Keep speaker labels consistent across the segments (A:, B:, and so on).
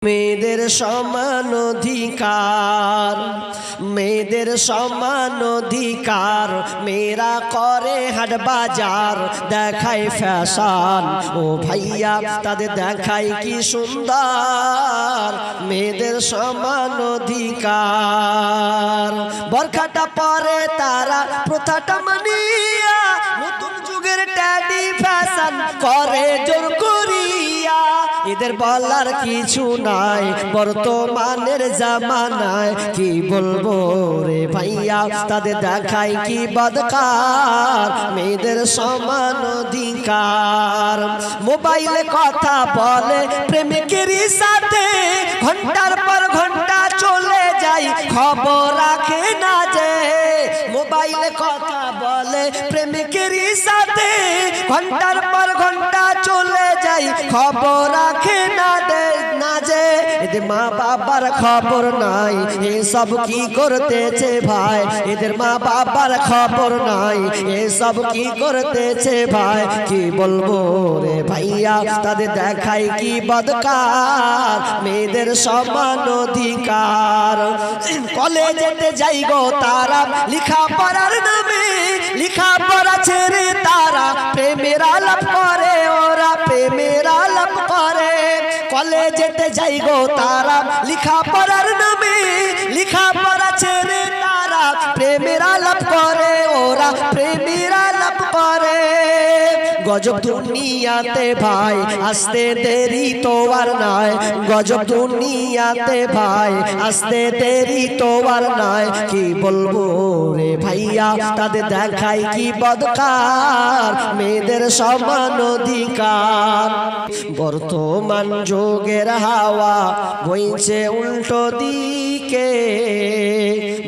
A: মেয়েদের সমান অধিকার, মেয়েদের সমান অধিকার, মেয়েরা করে হাট বাজার, দেখায় ফ্যাশন। ও ভাইয়া তাদের দেখায় কি সুন্দর, মেয়েদের সমান অধিকার। বরখাটা পরে তারা প্রথাটা মানিয়া, নতুন যুগের ট্যাডি ফ্যাশন করে জোর করিয়া। এদের বলার কিছু নাই বর্তমানের জামানায়, কি বলবো রে ভাইয়া তাদের দেখায় কি বদকার, মেয়েদের সমান অধিকার। মোবাইলে কথা বলে প্রেমিকেরই সাথে, ঘন্টার পর ঘন্টা চলে যায় খবর রাখে না যে। মোবাইলে কথা বলে প্রেমিকেরই সাথে, ঘন্টার পর ঘন্টা চলে যায় খবর রাখে না যে। এদের মা বাবার খবর নাই, এসব কি করতেছে ভাই। এদের মা বাবার খবর নাই, এসব কি করতেছে ভাই। কি বলবো রে ভাইয়া তাদের দেখায় কি বদকার, মেয়েদের সমান অধিকার। কলেজেতে যাই গো তারা লিখা পড়ার নামে, লিখা পড়া ছেড়ে তারা প্রেমের আলাপ করে, ওরা প্রেমের আলাপ করে। কলেজেতে যাই গো তারা লিখা পড়ার নামে, লিখা পড়া ছেড়ে তারা প্রেমের আলাপ করে, ওরা প্রেমের আলাপ করে। গজব দুনিয়াতে ভাই আসতে দেরি তো আর নাই, গজব দুনিয়াতে ভাই আসতে দেরি তো আর নাই। কি বলবো রে ভাইয়া তাদের দেখায় কি বদকার, মেয়েদের সমান অধিকার। বর্তমান যুগের হাওয়া বইছে উল্টো দিকে,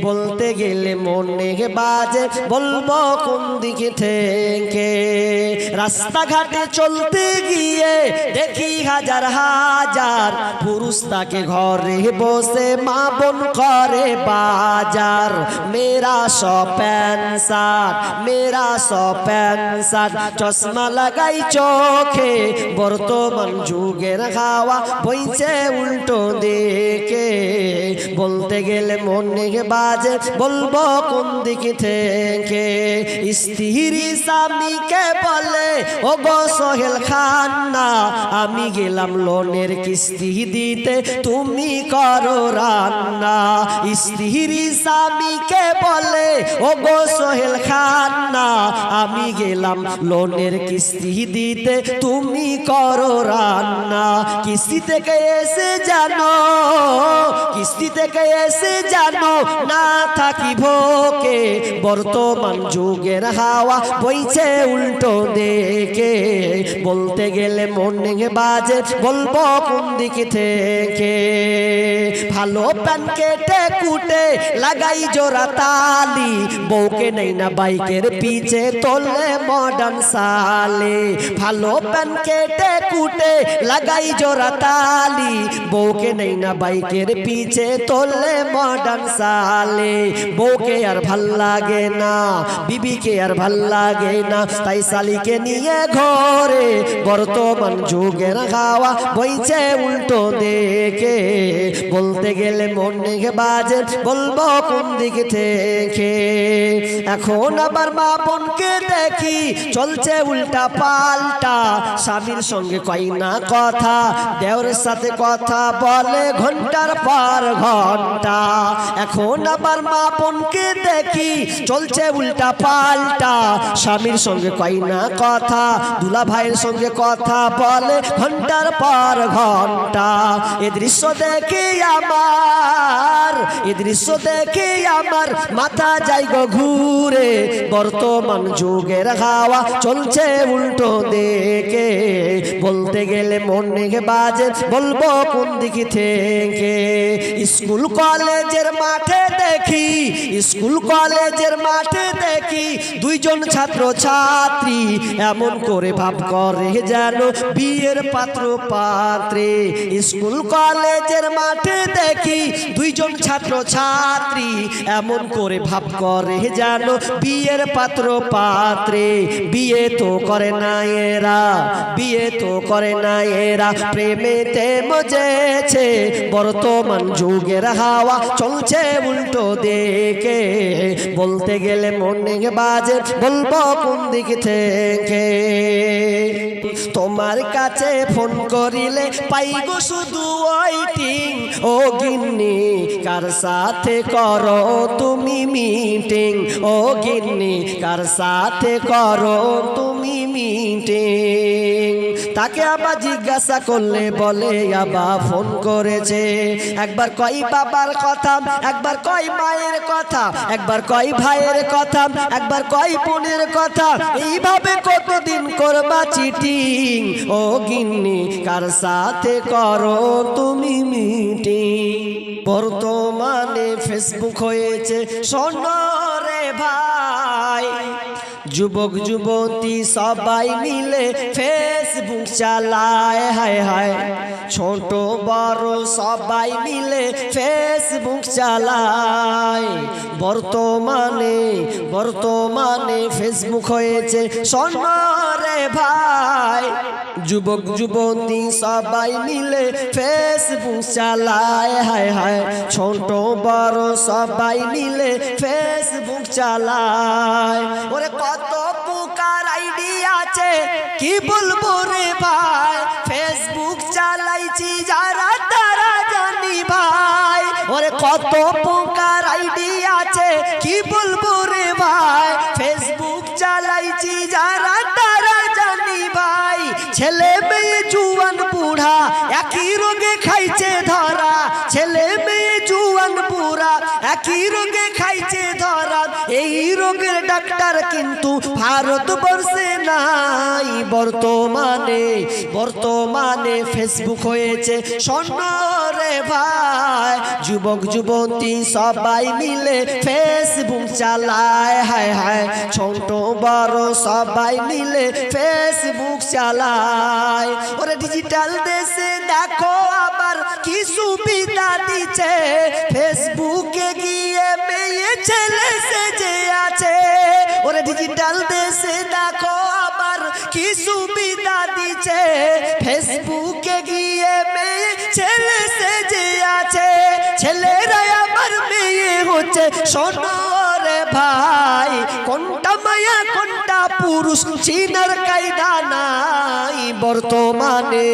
A: বলতে গেলে মনে বাজে বলবো কোন দিকে থেকে। রাস্তাঘাটে চলতে গিয়ে দেখি হাজার হাজার পুরুষ তাকে ঘরে বসে মা বোন করে বাজার। মেরা সো প্যান্ট শার্ট, মেরা সো প্যান্ট শার্ট, চশমা লাগাই চোখে। বর্তমান যুগের হাওয়া বইছে উল্টো দিকে, বলতে গেলে মনে বাজে বলবো কোন দিকে থেকে। স্ত্রী স্বামীকে বলে ও গো সোহেল খান্না, আমি গেলাম লোনের কিস্তি দিতে তুমি করো রান্না। স্ত্রী স্বামীকে বলে ও গো সোহেল খান্না, আমি গেলাম লোনের কিস্তি দিতে তুমি করো রান্না। কিস্তি থেকে এসে জানো, কিস্তি থেকে এসে জানো না থাকি ভোকে। বর্তমান যুগের হাওয়া বইছে উল্টো দিকে, বলতে গেলে মনে বাজে বলবো কোন দিকে থেকে। ভালো প্যান কেটে কুটে লাগাই জোড়া তালি, বউকে নেই না বাইকের পিছে তোলে মডার্ন সালে। ভালো প্যান কেটে কুটে লাগাই জোড়া তালি, বউকে নেই না বাইকের পিছে তোলে মডার্ন সালে। বউকে আর ভাল লাগে না, বিবিকে আর ভাল লাগে না, তাই শালিকে নিয়ে ঘরে। বর্তমান যুগের হাওয়া বইছে উল্টো দিকে, বলতে গেলে মনে বাজে বলবো কোন দিক থেকে। এখন আবার মা বোনকে দেখি চলছে উল্টা পাল্টা, স্বামীর সঙ্গে কয় না কথা, দেওরের সাথে কথা বলে ঘন্টার পর ঘন্টা। এখন আবার মা বোনকে দেখি চলছে উল্টা পাল্টা, স্বামীর সঙ্গে কয় না কথা, দুলা ভাইয়ের সঙ্গে কথা বলে ঘন্টার পর ঘন্টা। এ দৃশ্য দেখে আমার, এ দৃশ্য দেখে আমার মাথা যায় গো ঘুরে। বর্তমান যুগের হাওয়া চলছে উল্টো দিকে, বলতে গেলে মনে বাজে বলবো কোন দিকে থেকে। স্কুল কলেজের মাঠে দেখি, স্কুল কলেজের মাঠে দেখি দুইজন ছাত্র ছাত্রী এমন করে ভাব করে যেন বিয়ের পাত্র পাত্রী। স্কুল কলেজের মাঠে দেখি দুইজন ছাত্র ছাত্রী এমন করে ভাব করে যেন বিয়ের পাত্র পাত্রে। বিয়ে তো করে না এরা, বিয়ে তো করে না এরা, প্রেমেতে মজেছে। বর্তমান যুগের হাওয়া চলছে উল্টো দিকে, বলতে গেলে মনে বাজে বলবো কোন দিক থেকে। তোমার কাছে ফোন করিলে পাইগো শুধু ওয়েটিং। ও গিন্নি কার সাথে করো তুমি মিটিং, ও গিন্নি কার সাথে করো তুমি মিটিং। তাকে আবার জিজ্ঞাসা করলে বলে আবার ফোন করেছে। একবার কই বাবার কথা, একবার কই মায়ের কথা, একবার কই ভাইয়ের কথা, একবার কই বোনের কথা। এইভাবে কতদিন করবা চিটিং, ও গিন্নি কার সাথে করো তুমি মিটিং। বর্তমানে ফেসবুক হয়েছে শোনো রে ভাই, যুবক যুবতী সবাই মিলে ফেসবুক চালায়। হায় হায় ছোট বড় সবাই মিলে ফেসবুক চালায়। বর্তমানে বর্তমানে ফেসবুক হয়েছে শোনো রে ভাই, যুবক যুবতী সবাই মিলে ফেসবুক চালায়। হায় হায় ছোট বড় সবাই মিলে ফেসবুক চালায়। ওরে কত প্রকার আইডি আছে কি বলবো রে ভাই, ফেসবুক চালাইছি যারা তারা জানি ভাই। ওরে কত প্রকার আইডি আছে কি বলবো রে ভাই, ফেসবুক চালাইছি যারা তারা জানি ভাই। ছেলে মেয়ে জুয়ান বুড়া একই রোগে খাইছে ধরা, ছেলে মেয়ে জুয়ান বুড়া একই রোগে খাইছে ধরা। এই রোগের ডাক্তার কিন্তু ভারতবর্ষে নাই। বর্তমানে বর্তমানে ফেসবুক হয়েছে শোনো রে ভাই, যুবক যুবতী সবাই মিলে ফেসবুক চালায়। হায় হায় ছোট বড় সবাই মিলে ফেসবুক চালায়। ওরে ডিজিটাল দেশে দেখো আবার কি সুবিধা দিচ্ছে, ফেসবুকে গিয়ে মেয়ে ছেলে সেজে আছে। ওরে ডিজিটাল দেশে দেখো আবার কি সুবিধা দিচ্ছে, ফেসবুকে গিয়ে মেয়ে ছেলে সেজে আছে। ছেলেরা আবার মেয়ে হচ্ছে শোনো রে ভাই, কোনটা মায়া কোনটা পুরুষ চিনার কায়দা নাই। বর্তমানে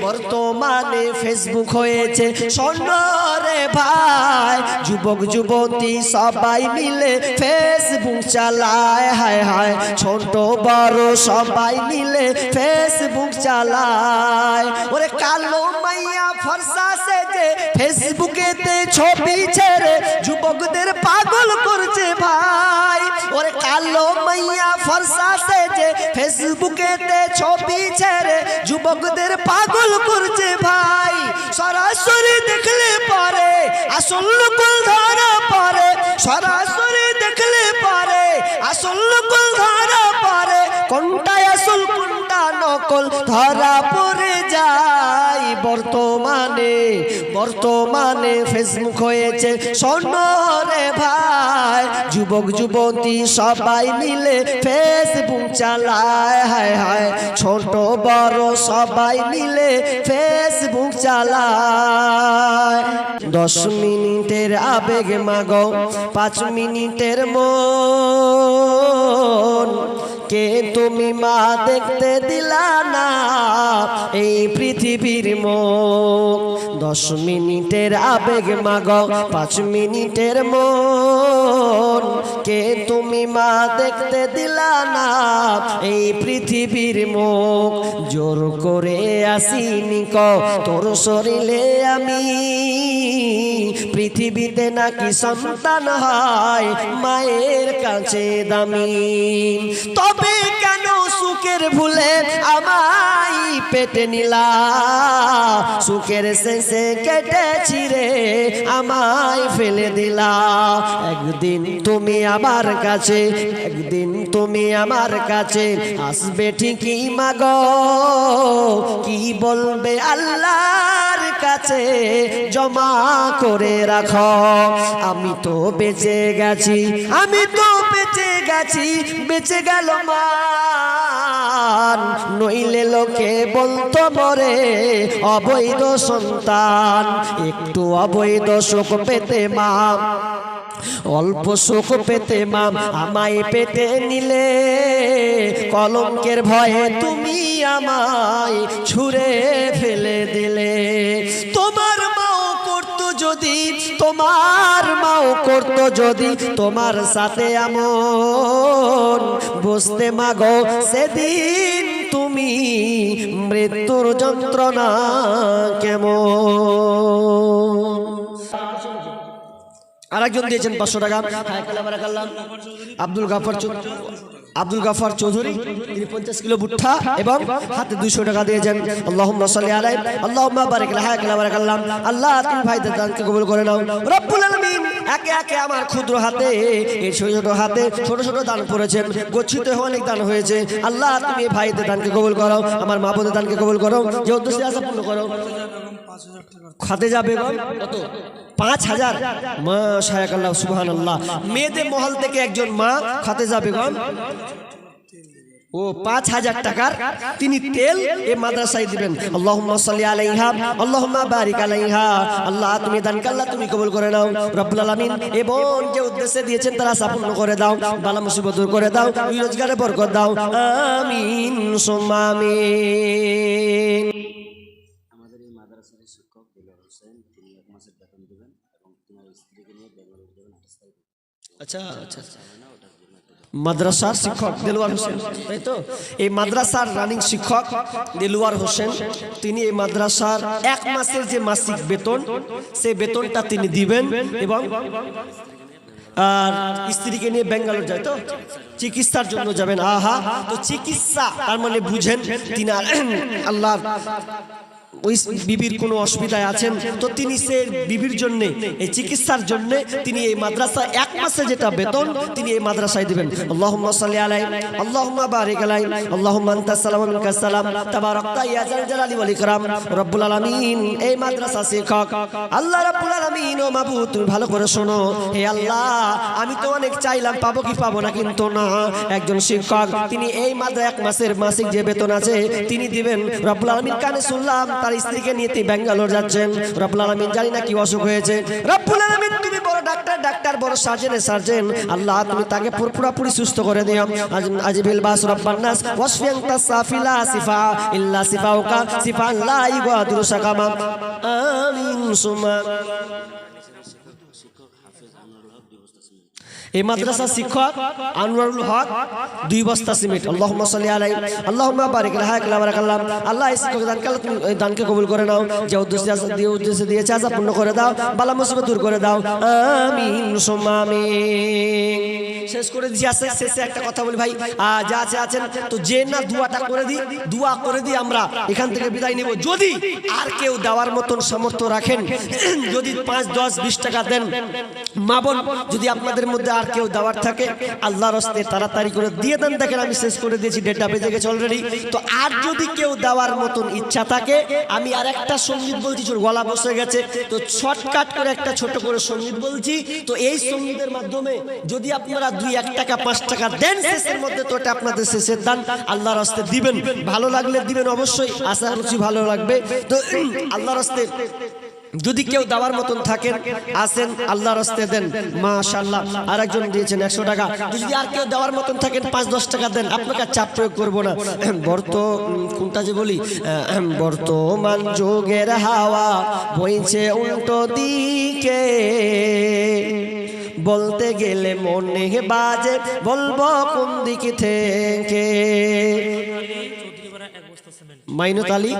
A: বর্তমানে ফেসবুক হয়েছে শোনো রে ভাই, যুবক যুবতী সবাই মিলে ফেসবুক চালায়। হায় হায় ছোট বড় সবাই মিলে ফেসবুক চালায়। ওরে কালো মাইয়া ফর্সা সেজে ফেসবুকেতে ছবি ছেড়ে যুবকদের পাগল করছে ভাই। ওরে কালো মাইয়া ফর্সা সেজে ফেসবুকেতে ছবি ছেড়ে যুবকদের পাগল করছে ভাই। সরাসরি দেখলে পরে আসল নকল ধরা পড়ে, সরাসরি দেখলে পরে আসল নকল ধরা পড়ে। কোনটা আসল কোনটা নকল ধরা পড়ে যায়। বর্তমানে বর্তমানে ফেসবুক হয়েছে শোনো রে ভাই, যুবক যুবতী সবাই মিলে ফেসবুক চালায়। হায় হায় ছোট বড় সবাই মিলে ফেসবুক চালায়। 10 মিনিটের আবেগ মাগো 5 মিনিটের মন, কে তুমি মা দেখতে দিলা না এই পৃথিবীর মুখ। 10 মিনিটের আবেগ মাগো 5 মিনিটের মন, কে তুমি মা দেখতে দিলা না এই পৃথিবীর মুখ। জোর করে আসিনি ক তোর শরীরে আমি, পৃথিবীতে নাকি সন্তান হয় মায়ের কাছে দামি। তবে কেন সুখের রঙের ভুলে আমায় পেটে নিলা, সুখের শেষে কেটে ছিঁড়ে আমায় ফেলে দিলা। একদিন তুমি আমার কাছে, একদিন তুমি আমার কাছে আসবে ঠিকই মাগো, কি বলবে আল্লাহর কাছে জমা করে রাখো। আমি তো বেঁচে গেছি, আমি তো বেঁচে গেছি, বেঁচে গেল মান, নইলে লোকে বলতো মরে অবৈধ সন্তান। একটু অবৈধ সুখ পেতে মা, অল্প সুখ পেতে মা আমায় পেটে নিলে, কলঙ্কের ভয়ে তুমি আমায় ছুঁড়ে ফেলে দিলে। তোমার মাও করতো যদি, তোমার মাও করতো যদি তোমার সাথে এমন, বুঝতে মাগো সেদিন তুমি মৃত্যুর যন্ত্রণা কেমন। আরেকজন দিয়েছেন 500 টাকা, আব্দুল গাফার চৌধুরী, তিনি 50 কিলো ভুট্টা এবং হাতে 200 টাকা দিয়েছেন। আল্লাহুম্মা সাল্লি আলাইহি আল্লাহুম্মা বারিক লাহা কালা বারাকাল্লাহ। আল্লাহ তুমি ভাইদের দানকে কবুল করে নাও রব্বুল আলামিন। একে একে আমার ক্ষুদ্র হাতে, এই ছোট ছোট হাতে ছোট ছোট দান করেছেন, গচ্ছিত অনেক দান হয়েছে। আল্লাহ তুমি ভাইদের দানকে কবুল করো, আমার মা বোনের দানকে কবুল করো, যে উদ্দেশ্যে আশা পূর্ণ করো। খাতে যাবে কত? 5000। মাশাআল্লাহ সুবহানাল্লাহ। মেয়েদের মহল থেকে একজন মা খাতে যাবে গন ও 5000 টাকার তিনি তেল এই মাদ্রাসায় দিবেন। আল্লাহুম্মা সাল্লি আলাইহা আল্লাহুম্মা বারিক আলাইহা। আল্লাহ তুমি দানকে আল্লাহ তুমি কবুল করে নাও রব্বুল আলামিন। এবং যে উদ্দেশ্যে দিয়েছেন তারা সম্পূর্ণ করে দাও, বালা মুসিবত দূর করে দাও, রোজগারে বরকত দাও, আমিন সুম্মা আমিন।
B: আমাদের এই মাদ্রাসার শিক্ষক দিলওয়ার হোসেন, তিনি 1 মাসের বেতন দিবেন এবং তোমার স্ত্রীকে নিয়ে বেঙ্গালুরু যাবেন 28 তারিখে।
A: আচ্ছা আচ্ছা, মাদ্রাসার শিক্ষক দেলোয়ার হোসেন, তাই তো? এই মাদ্রাসার রানিং শিক্ষক দেলোয়ার হোসেন, তিনি এই মাদ্রাসার 1 মাসের যে মাসিক বেতন, সেই বেতনটা তিনি দিবেন এবং আর স্ত্রীকে নিয়ে বেঙ্গালুরু যায় তো চিকিৎসার জন্য যাবেন। আহা, তো চিকিৎসা তার মানে বুঝেন তিনি আল্লাহ ওই বিবির কোনো অসুবিধায় আছেন, তো তিনি সে বিবির জন্য এই চিকিৎসার জন্য তিনি এই মাদ্রাসা 1 মাসে যেটা বেতন তিনি এই মাদ্রাসায় দিবেন। আল্লাহুম্মা সাল্লি আলাইহি আল্লাহুম্মা বারিক আলাইহি আল্লাহুম্মা আনতাস সালামু মিনকাস সালাম তাবারাকতা ইয়া যাল জালালি ওয়াল ইকরাম রব্বুল আলামিন। এই মাদ্রাসা শিক্ষক আল্লাহ রব্বুল আলামিন ও মাবুদ তুমি ভালো করে শোনো। হে আল্লাহ, আমি তো অনেক চাইলাম পাবো কি পাবো না, কিন্তু না, একজন শিক্ষক তিনি এই মাদ্রাসা 1 মাসের মাসিক যে বেতন আছে তিনি দিবেন। রব্বুল আলামিন কানে শুনলাম তার স্ত্রীকে নিয়ে তিনি বেঙ্গালুরু যাচ্ছেন। রব্বুল আলামিন জানি না কি অসুখ হয়েছে, রব্বুল আলামিন তুমি বড় ডাক্তার, বড় সার্জন, আল্লাহ তুমি তাকে পুরোপুরি সুস্থ করে দিও। আজিবিল বাস রব্বান নাস ওয়াসফিয়ান তাসাফিলা সিফা ইল্লা সিফাউকা সিফা লা ইগাদিরু সাকামা আমিন সুমা। এই মাদ্রাসা শিক্ষক আনোয়ারুল হক 2 বস্তা সিমেন্ট। আল্লাহুম্মা সাল্লি আলাইহি আল্লাহুম্মা বারিক লাহা কালা বারাকাল্লাহ। আল্লাহ এই শিক্ষক দানকে কবুল করে নাও, যে উদ্দেশ্যে দিয়েছে আশা পূর্ণ করে দাও, বালা মুসিবত দূর করে দাও, আমিন সুম্মা আমিন। শেষ করে দিছি। আছে শেষে একটা কথা বলি ভাই, যা আছে আছেন তো যে না দোয়া করে দিই আমরা এখান থেকে বিদায় নেব। যদি আর কেউ দেওয়ার মতন সামর্থ্য রাখেন, যদি 5, 10, 20 টাকা দেন, মা বোন যদি আপনাদের মধ্যে আর কেউ দেওয়ার থাকে আল্লাহর রাস্তায় তাড়াতাড়ি করে দিয়ে দেন। দেখেন আমি শেষ করে দিয়েছি, ডেটটা বেজে গেছে অলরেডি। তো আর যদি কেউ দেওয়ার মতন ইচ্ছা থাকে, আমি আর একটা সঙ্গীত বলছি, গলা বসে গেছে, তো শর্টকাট করে একটা ছোট করে সঙ্গীত বলছি। তো এই সঙ্গীতের মাধ্যমে যদি আপনারা 2-1 টাকা 5 টাকা দেন শেষের মধ্যে, তো এটা আপনাদের শেষের দান, আল্লাহর রাস্তায় দিবেন। ভালো লাগলে দিবেন অবশ্যই, আশা করছি ভালো লাগবে। তো আল্লাহর রাস্তায় যদি কেউ দেওয়ার মতন থাকেন আসেন, আল্লাহর রাস্তায় দেন। মাশাআল্লাহ, আরেকজন দিয়েছেন 100 টাকা। যদি আর কেউ দেওয়ার মতন থাকেন 5-10 টাকা দেন, আপনাকে চাপ প্রয়োগ করবো না। কোনটা যে বলি, বর্তমান যুগের হাওয়া বইছে উল্টো দিকে, বলতে গেলে মনে বাজে বলবো কোন দিক থেকে। মাইনুত আলী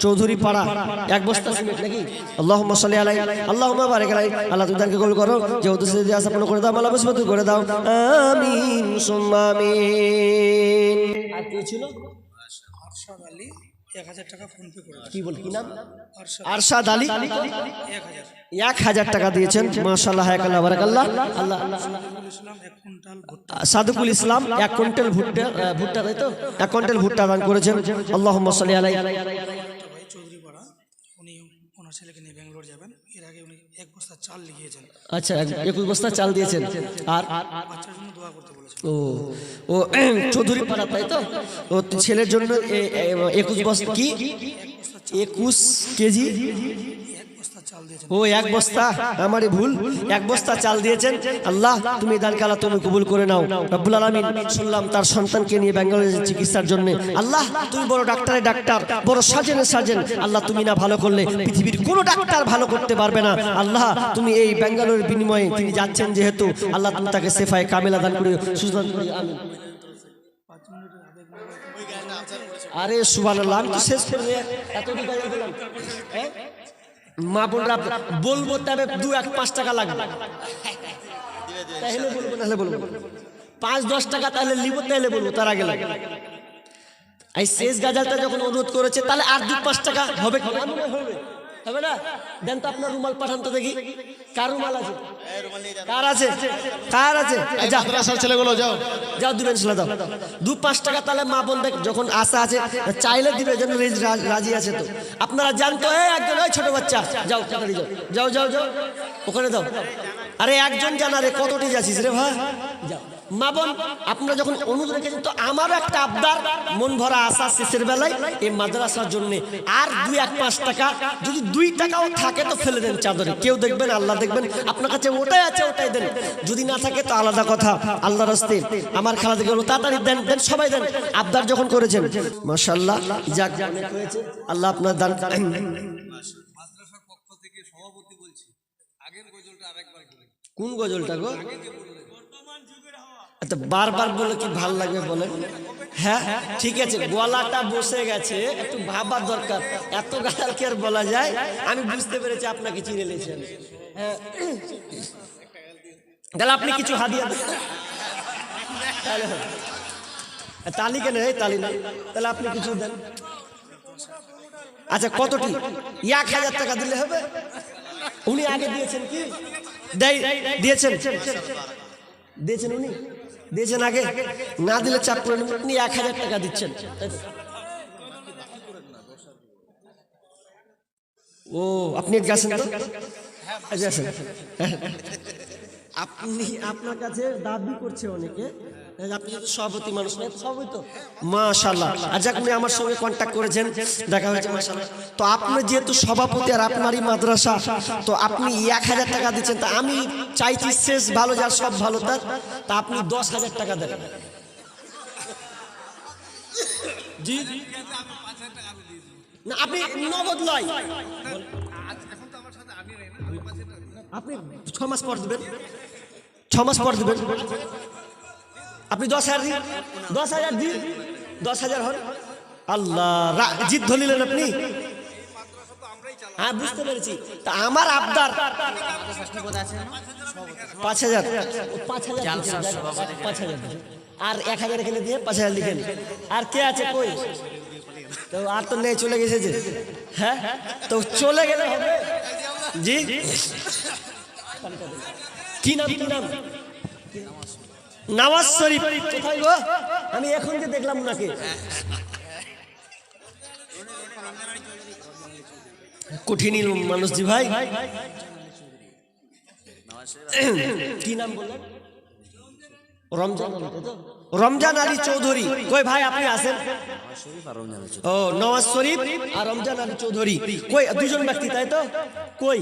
A: চৌধুরী পাড়া, এক বস্তা সিমেন্ট নাকি? আল্লাহুম্মা সাল্লি আলাইহি আল্লাহুম্মা বারিক আলাইহি। আল্লাহ তুমি দানকে কবুল করো, যে উদ্দেশ্যে যে আশা পূর্ণ করে দাও, আল্লাহ মুসিবত দূর করে দাও, আমিন সুম্মা আমিন। আর কি ছিল?
C: আরশাদ আলী 1000 টাকা ফোন পে করে
A: কি বল, কি নাম?
C: আরশাদ
A: আরশাদ আলী
C: 1000
A: 1000 টাকা দিয়েছেন, মাশাআল্লাহ, হায়াকাল্লাহ, বারাকাল্লাহ। আল্লাহ
C: ইসলাম 1 কুইন্টাল ভুট্টা
A: সাদুকুল ইসলাম 1 কুইন্টাল ভুট্টা তাই তো, 1 কুইন্টাল ভুট্টা দান করেছেন। আল্লাহুম্মা সাল্লি আলাইহি।
C: ভাই চৌধুরী পাড়া, উনি ওনার ছেলেকে নিয়ে ব্যাঙ্গালোর যাবেন, এর আগে উনি 1 বস্তা চাল লিখিয়েছেন,
A: আচ্ছা 21 বস্তা চাল দিয়েছেন। আর
C: বাচ্চার জন্য দোয়া করতে বলেছেন।
A: ও ও চৌধুরী পাড়া তাই তো, ও ছেলের জন্য 21 বস্তা কি 21 কেজি
C: 1 বস্তা চাল দিয়েছেন।
A: ও 1 বস্তা, আমারই ভুল, 1 বস্তা চাল দিয়েছেন। আল্লাহ তুমি দানকে আল্লাহ তুমি কবুল করে নাও রব্বুল আলামিন। শুনলাম তার সন্তানকে নিয়ে ব্যাঙ্গালোরে চিকিৎসার জন্য, আল্লাহ তুমি বড় ডাক্তারের ডাক্তার, বড় সার্জনের সার্জন, আল্লাহ তুমি না ভালো করলে পৃথিবীর কোনো ডাক্তার ভালো করতে পারবে না। আল্লাহ তুমি এই ব্যাঙ্গালোরের বিনিময়ে তিনি যাচ্ছেন যেহেতু, আল্লাহ তুমি তাকে সেফায়ে কামেলা দান করে সুস্থ দান করে, আমিন।
C: 5 মিনিটের আবেগ
A: আরে সুবহানাল্লাহ, আমি তো শেষ করে এত দিকে গেলাম। হ্যাঁ মা বোনরা বলবো, তবে 2-5 টাকা লাগবে, তাহলে বলবো, নাহলে বলবো 5-10 টাকা তাহলে লিব, তাহলে বলবো, তার আগে লাগে। এই শেষ গাজালটা যখন অনুরোধ করেছে, তাহলে আর 2-5 টাকা হবে কি? হবে না? দেন তো আপনার রুমাল পাঠান তো দেখি, কার রুমাল আছে? কার আছে? কার আছে? যা
D: মাদ্রাসার ছেলেগুলো যাও
A: যাও দিবেন, ছেলে দাও 2-5 টাকা, তাহলে মা বোন যখন আশা আছে চাইলে দিবে, যেন রাজি আছে। তো আপনারা জানতো একজন, ওই ছোট বাচ্চা যাও তাড়াতাড়ি যাও যাও যাও যাও ওখানে দাও। আরে একজন জানা রে, কতটি যাচ্ছিস রে ভাই, যাও। মা বোন আপনারা যখন অনুরোধ রেখেছেন, তো আমারও একটা আবদার, মন ভরা আশা শেষের বেলায় এই মাদ্রাসার জন্য আর 2-5 টাকা, যদি 2 টাকাও থাকে তো ফেলে দেন চাদরে, কেউ দেখবেন, আল্লাহ দেখবেন, আপনার কাছে ওটাই আছে ওটাই দেন, যদি না থাকে তো আলাদা কথা, আল্লাহর রাস্তায় আমার খেলা থেকে হলো, তাড়াতাড়ি দেন দেন, সবাই দেন, আবদার যখন করেছেন। মাশাআল্লাহ, যাক অনেক হয়েছে, আল্লাহ আপনার দান।
D: মাদ্রাসার পক্ষ থেকে সভাপতি বলছি, আগের গজলটা আরেকবার বলেন।
A: কোন গজলটা গো? আচ্ছা বারবার বলে কি ভাল লাগবে বলেন? হ্যাঁ ঠিক আছে, গলাটা বসে গেছে, একটু ভাবার দরকার, এত গাল কি আর বলা যায়? আমি বুঝতে পেরেছি আপনাকে চিনে নিয়েছেন। হ্যাঁ তাহলে আপনি কিছু হাদিয়া দেন, তাহলে হবে। তালি কেন? এই তালি না, তাহলে আপনি কিছু দেন। আচ্ছা কতটি? 1000 টাকা দিলে হবে? উনি আগে দিয়েছেন কি? দিয়েছেন দিয়েছেন উনি দিয়েছেন আগে, না দিলে চাপ করে নেবেন। উনি 1000 টাকা দিচ্ছেন, তাই তো? ও আপনি গেছেন তো? গেছেন। আপনি আপনার কাছে দাবি করছে অনেকে, আপনি যেহেতু সভাপতি মানুষ না, সবই তো মাশাআল্লাহ। আর যাক উনি আমার সঙ্গে কন্ট্যাক্ট করেছেন, দেখা হয়েছে মাশাআল্লাহ। তো আপনি যেহেতু সভাপতি আর আপনারই মাদ্রাসা, তো আপনি 1000 টাকা দিচ্ছেন, তা আমি চাইছি শেষ ভালো যার সব ভালো তার, তা আপনি 10,000 টাকা দেন। জি না, আপনি নগদ লয়, আপনি 6 মাস পর দিবেন, 6 মাস পর দিবেন। আপনি 10,000 দিন, 10,000 দিন, 10,000 হন। আল্লাহ জিদ ধরিলেন আপনি। হ্যাঁ বুঝতে পেরেছি, তা আমার আবদার 5,000 5,000 আর 1,000 এখানে দিয়ে 5,000 লিখেন। আর কে আছে কই? তো আর তো নেই, চলে গেছে যে। হ্যাঁ তো চলে গেলে হবে। জি কি নাম? কি নাম? নওয়াজ শরীফ। কোথায় গো? আমি এখন যে দেখলাম নাকি, কঠিন মানুষ জি ভাই। কি নাম বললেন? রমজান আলী, তাই তো? রমজান আলী চৌধুরী। কই ভাই আপনি আছেন? ও নওয়াজ শরীফ আর রমজান আলী চৌধুরী, কই? দুজন ব্যক্তি তাই তো? কই?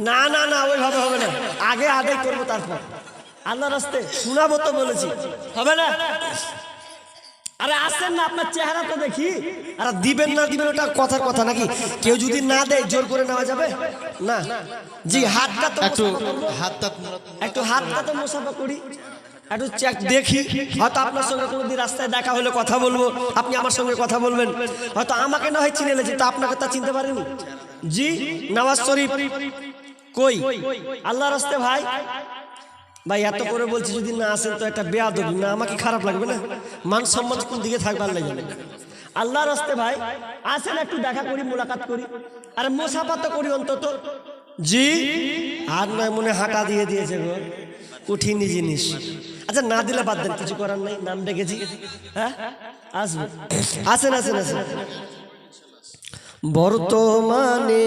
A: না না না, ওইভাবে হবে না, আগে আদায় করবো, তারপর আল্লাহর রাস্তে শোনাবো তো বলেছি, হবে না? আরে আসেন না, আপনার চেহারা তো দেখি। আর দিবেন না দিবেন ওটা কথার কথা নাকি? কেউ যদি না দেয় জোর করে নেওয়া যাবে না। জি হাতটা তো
D: একটু
A: একটু হাতটা তো মুসাফা করি। একটু চেক দেখি, হয়তো আপনার সঙ্গে কোনোদিন রাস্তায় দেখা হলে কথা বলবো, আপনি আমার সঙ্গে কথা বলবেন, হয়তো আমাকে না হয় চিনে লেছে, তা আপনাকে তা চিনতে পারেনি। জি নওয়াজ শরীফ কই আল্লাহ রাস্তে ভাই, ভাই এত করে বলছি যদি না আসেন তো একটা বেয়াদবি, না আমাকে খারাপ লাগবে না? মান সম্মান কোন দিকে থাকবে আল্লাহ জানে। আল্লাহ রাস্তে ভাই আসেন, একটু দেখা করি, মোলাকাত করি, আর মোসাফা তো করি অন্তত। জি আর নয় মনে হাঁটা দিয়ে দিয়েছে গো, কঠিনই জিনিস। আচ্ছা না দিলে বাদ দেন, কিছু করার নাই, নাম ডেকেছি। হ্যাঁ আসবে, আসেন আসেন আসেন। বর্তমানে